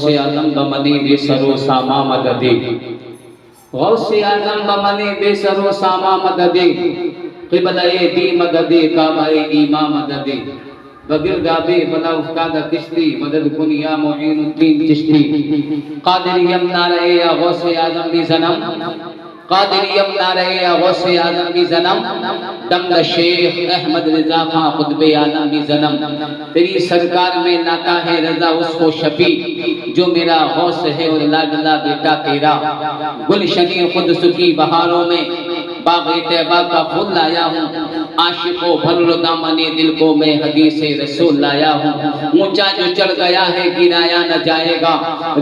غوث اعظم بمنی بے سر و ساما مددی، غوث اعظم بمنی بے سر و ساما مددی، قبلہ دی مددی کعبہ ایما مددی، بگردابے بلا افتاد کشتی مدد کن یا معین الدین چشتی، قادریم نعرہ یا غوث اعظم بھی زنم، قادریم نعرہ یا غوث اعظم بھی زنم، دم شیخ احمد رضا خان قطب عالم بھی زنم، تیری سرکار میں ناتا ہے رضا اس کو شفیع، جو میرا غوث ہے اور لاڈلا بیٹا تیرا، گلشنی قدس کی بہاروں میں باغ طیبہ کا پھول لایا ہوں، عاشقوں بھر دامنِ دل کو میں حدیث رسول لایا ہوں، اونچا جو چڑھ گیا ہے گرایا نہ جائے گا،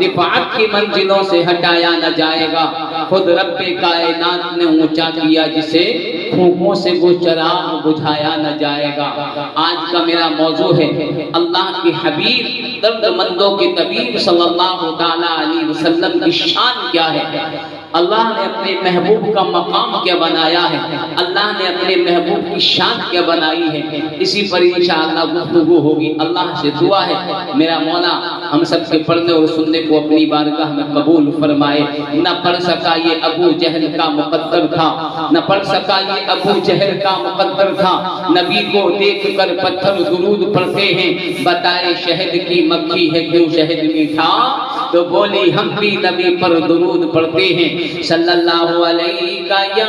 رفعت کی منزلوں سے ہٹایا نہ جائے گا، خود رب کائنات نے اونچا کیا جسے پھونکوں سے وہ چراغ بجھایا نہ جائے گا۔ آج کا میرا موضوع ہے اللہ کی حبیب درد مندوں کے طبیب صلی اللہ تعالیٰ علیہ وسلم کی شان کیا ہے، اللہ نے اپنے محبوب کا مقام کیا بنایا ہے، اللہ نے اپنے محبوب کی شان کیا بنائی ہے، اسی پر انشاءاللہ گفتگو ہوگی۔ اللہ سے دعا ہے میرا مولا ہم سب کے پڑھنے اور سننے کو اپنی بارگاہ میں قبول فرمائے۔ نہ پڑھ سکا یہ ابو جہل کا مقدر تھا، نہ پڑھ سکا یہ ابو جہل کا مقدر تھا، نبی کو دیکھ کر پتھر درود پڑھتے ہیں، بتائے شہد کی مکھی ہے کیوں شہد میٹھا، تو بولی ہم بھی نبی پر درود پڑھتے ہیں، صلی اللہ علیہ یا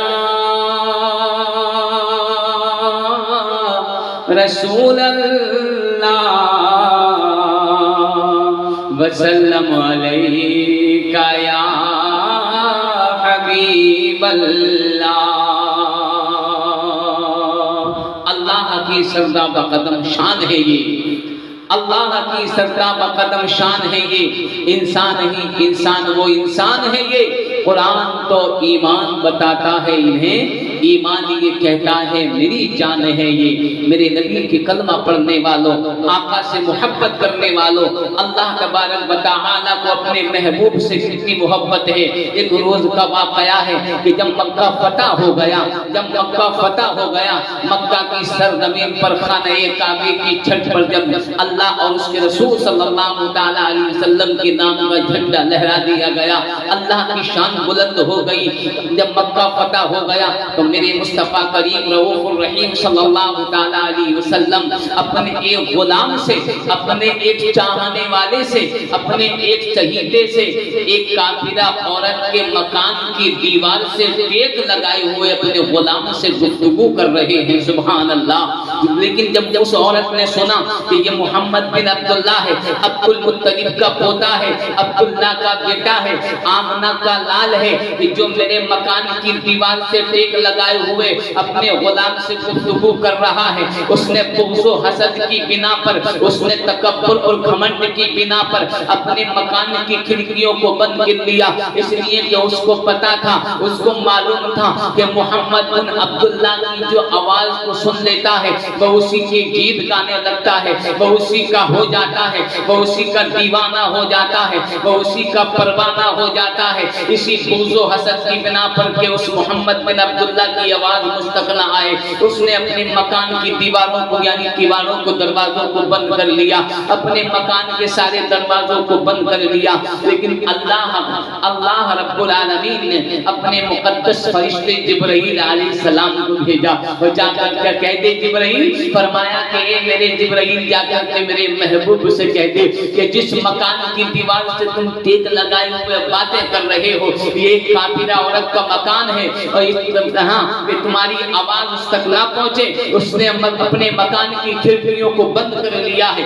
رسول اللہ وسلم علیہ یا حبیب اللہ۔ اللہ کی سردہ بقدم شان ہے یہ، اللہ کی سردہ بقدم شان ہے یہ، انسان ہی انسان وہ انسان ہے یہ، قرآن تو ایمان بتاتا ہے انہیں، ایمان یہ کہتا ہے میری جان ہے یہ، میرے نبی کی کلمہ پڑھنے والوں، آقا سے محبت کرنے والوں، اللہ تبارک و تعالیٰ کو اپنے محبوب سے کتنی محبت ہے۔ ایک روز کا واقعہ ہے کہ جب مکہ فتح ہو گیا، مکہ کی سرزمین پر خانہ کعبہ کی چھت پر جب اللہ اور اس کے رسول صلی اللہ تعالیٰ علیہ وسلم کے نام کا جھنڈا لہرا دیا گیا، اللہ کی شان بلند ہو گئی۔ جب مکہ فتح ہو گیا تو میرے مصطفیٰ کریم رؤوف الرحیم صلی اللہ تعالیٰ علیہ وسلم اپنے ایک غلام سے، اپنے ایک چاہنے والے سے، اپنے ایک چہیتے سے، ایک کافرہ عورت کے مکان کی دیوار سے ٹیک لگائے ہوئے اپنے غلام سے گفتگو کر رہے ہیں، سبحان اللہ۔ لیکن جب اس عورت نے سنا کہ یہ محمد بن عبداللہ ہے، عبد المطلب کا پوتا ہے، عبداللہ کا بیٹا ہے، آمنہ کا لال ہے، کہ جو میرے مکان کی دیوار سے ٹیک لگائے ہوئے اپنے غلام سے گفتگو کر رہا ہے، اس نے بغض و حسد کی بنا پر، اس نے تکبر اور گھمنڈ کی بنا پر اپنے مکان کی کھڑکیوں کو بند کر لیا، اس لیے کہ اس کو پتا تھا، اس کو معلوم تھا کہ محمد بن عبداللہ کی جو آواز کو سن لیتا ہے وہ اسی کے گیت گانے لگتا ہے، وہ اسی کا ہو جاتا ہے، وہ اسی کا دیوانہ ہو جاتا ہے، وہ اسی کا پروانہ ہو جاتا ہے۔ اسی بغض و حسد کی بنا پر کہ اس محمد بن عبداللہ کی آواز مستقل نہ آئے، اس نے اپنے مکان کی دیواروں کو یعنی دیواروں کو دروازوں کو بند کر لیا، اپنے مکان کے سارے دروازوں کو بند کر لیا۔ لیکن اللہ رب العالمین نے اپنے مقدس فرشتے جبرائیل علیہ السلام کو بھیجا، وہ جا کر کہہ دے جبرائیل، فرمایا کہ اے میرے جبرائیل جا کر کے میرے محبوب سے کہہ دے کہ جس مکان کی دیوار سے تم ٹیک لگائے ہوئے باتیں کر رہے ہو یہ ایک کافرہ عورت کا مکان ہے، اور یہاں کہ تمہاری آواز اس تک نہ پہنچے، اس نے اپنے مکان کی کھڑکیوں کو بند کر لیا ہے۔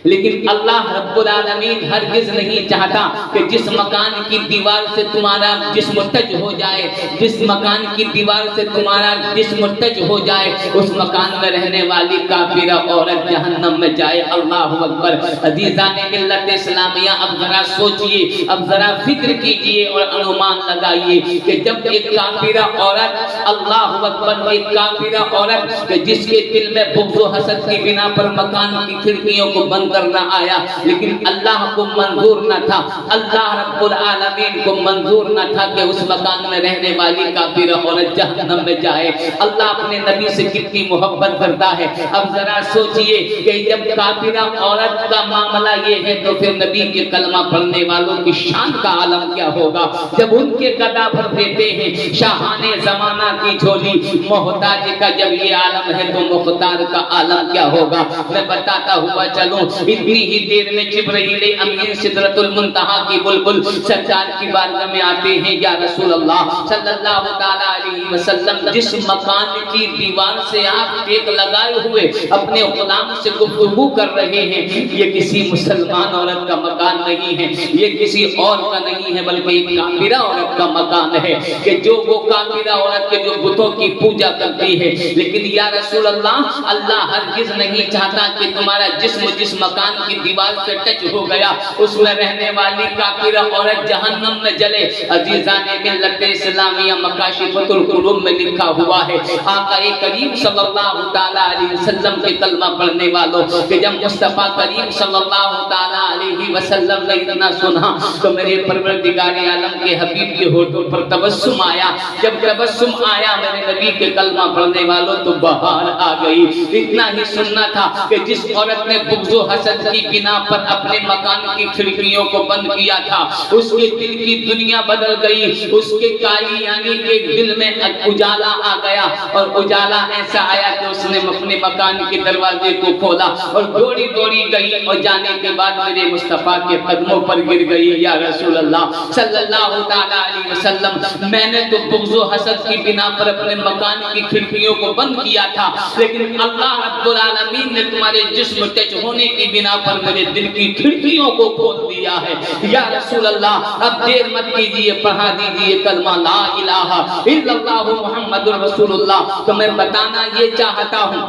لیکن اللہ رب العالمین ہرگز نہیں چاہتا کہ جس مکان کی دیوار سے تمہارا جسم ٹچ ہو جائے، جس مکان کی دیوار سے تمہارا جسم ٹچ ہو جائے، اس مکان میں رہنے والی کافرہ عورت جہنم میں جائے۔ اللہ اکبر۔ عزیزان ملت اسلامیہ، اب ذرا سوچئے، اب ذرا فکر کیجئے اور انومان لگائیے کہ جب ایک کافرہ عورت، اللہ اکبر، ایک کافرہ عورت جس کے دل میں بغض و حسد کی بنا پر مکان کی کھڑکیوں کو بند نظر نہ آیا، لیکن اللہ کو منظور نہ تھا، اللہ رب العالمین کو منظور نہ تھا کہ اس مکان میں رہنے والی کافرہ عورت جہنم میں جائے۔ اللہ اپنے نبی سے کتنی محبت کرتا ہے۔ اب ذرا سوچئے کہ جب کافرہ عورت کا معاملہ یہ ہے تو پھر نبی کے کلمہ پڑھنے والوں کی شان کا عالم کیا ہوگا؟ جب ان کے گدا بھر دیتے ہیں شاہان زمانہ کی جھولی، محتاج کا جب یہ عالم ہے تو مختار کا عالم کیا ہوگا؟ میں بتاتا ہوا چلوں، اتنی ہی دیر میں جبرائیل امین سدرۃ المنتہا کی بلبل سرکار کی بارگاہ میں آتے ہیں، یا رسول اللہ صلی اللہ تعالی علیہ وسلم، جس مکان کی دیوار سے آپ ٹیک لگائے ہوئے اپنے غلام سے گفتگو کر رہے ہیں، یہ کسی مسلمان عورت کا مکان نہیں ہے، یہ کسی اور کا نہیں ہے، بلکہ ایک کافرہ عورت کا مکان ہے، کہ جو وہ کافرہ عورت کے جو بتوں کی پوجا کرتی ہے۔ لیکن یا رسول اللہ، اللہ ہرگز نہیں چاہتا کہ تمہارا جسم جس مکان کی دیوار سے ٹچ ہو گیا اس میں رہنے والی کافرہ عورت جہنم میں جلے۔ عزیزان ملت اسلامیہ، مکاشفۃ القلوب میں لکھا ہوا ہے، آقا کریم صلی اللہ تعالی علیہ وسلم کے کلمہ پڑھنے والوں کہ جب مصطفیٰ کریم صلی اللہ تعالی علیہ وسلم نے اتنا سنا تو میرے پروردگار عالم کے حبیب کے ہونٹوں پر تبسم آیا۔ جب تبسم آیا میرے نبی کے کلمہ پڑھنے والوں تو بہار آ گئی۔ اتنا ہی سننا تھا کہ جس عورت نے بغض و حسد کی بنا پر اپنے مکان کی کھڑکیوں کو بند کیا تھا، اس کے دل کی دنیا بدل گئی، اس کے کالی یعنی کے دل میں اجالا آ گیا، اور اجالا ایسا آیا کہ اس نے اپنے مکان کے دروازے کو کھولا اور دوڑی دوڑی گئی، اور جانے کے بعد میرے مصطفیٰ کے قدموں پر گر گئی۔ یا رسول اللہ صلی اللہ تعالی علیہ وسلم، میں نے تو بغض و حسد کی بنا پر اپنے مکان کی کھڑکیوں کو بند کیا تھا، لیکن اللہ رب العالمین نے تمہارے جسم ٹچ ہونے کی بنا پر میرے دل کی کھڑکیوں کو کھول دیا ہے۔ یا رسول اللہ، اب دیر مت کیجیے، پڑھا دیجیے کلمہ لا الہ الا اللہ محمد رسول اللہ۔ تو میں بتانا یہ چاہتا ہوں،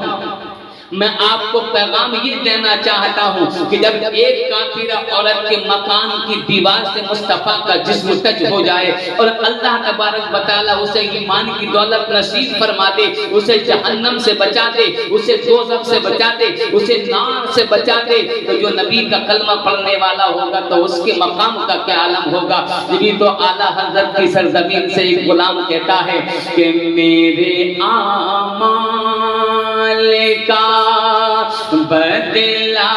میں آپ کو پیغام یہ دینا چاہتا ہوں کہ جب ایک کافرہ عورت کے مکان کی دیوار سے مصطفیٰ کا جسم ٹچ ہو جائے اور اللہ تبارک و تعالی اسے ایمان کی دولت نصیب فرما دے، اسے جہنم سے بچا دے، اسے دوزخ سے بچا دے، اسے نار سے بچا دے، تو جو نبی کا کلمہ پڑھنے والا ہوگا تو اس کے مقام کا کیا عالم ہوگا؟ یہی تو اعلیٰ حضرت کی سرزمین سے ایک غلام کہتا ہے کہ میرے اعمال کا بدلہ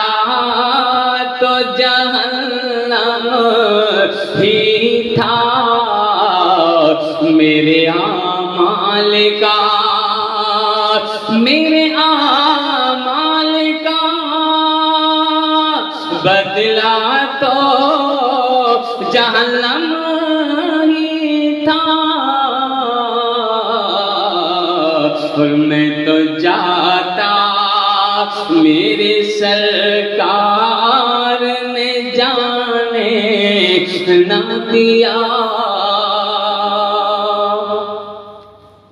تو جہنم ہی تھا، میرے اعمال کا بدلہ تو جہنم ہی تھا، اور میں تو جاتا میرے سرکار نے جانے نہ دیا،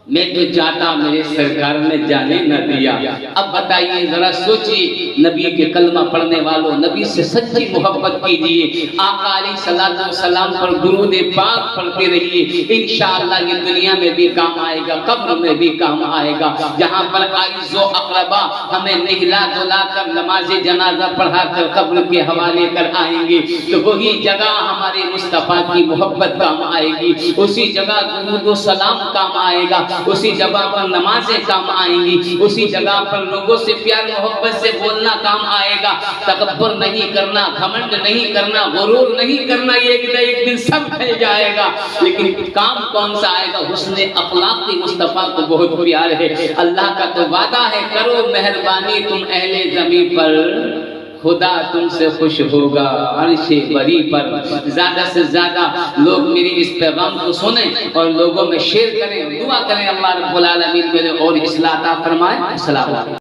میں تو جاتا میرے سرکار نے جانے نہ دیا۔ اب بتائیے، ذرا سوچیے، نبی کے کلمہ پڑھنے والوں، نبی سے سچی محبت کیجئے، آقا علیہ الصلوۃ والسلام پر درود پاک پڑھتے رہیے، انشاءاللہ یہ دنیا میں بھی کام آئے گا، قبر میں بھی کام آئے گا۔ جہاں پر اعز و اقربا ہمیں نہلا دھلا کر نماز جنازہ پڑھا کر قبر کے حوالے کر آئیں گے، تو وہی جگہ ہمارے مصطفیٰ کی محبت کام آئے گی، اسی جگہ درود و سلام کام آئے گا، اسی جگہ پر نمازیں کام آئیں گی، اسی جگہ پر لوگوں سے پیار محبت سے بولنا کام آئے گا۔ تکبر نہیں کرنا، گھمنڈ نہیں کرنا، غرور نہیں کرنا، یہ ایک دن سب کھل جائے گا، لیکن کام کون سا آئے گا؟ حسن اخلاق مصطفیٰ کو بہت پیار ہے۔ اللہ کا تو وعدہ ہے، کرو مہربانی تم اہل زمین پر، خدا تم سے خوش ہوگا عرش بری پر۔ زیادہ سے زیادہ لوگ میری اس پیغام کو سنیں اور لوگوں میں شیئر کریں، دعا کریں اللہ رب العالمین میرے اور اصلاح عطا فرمائے۔ السلام علیکم۔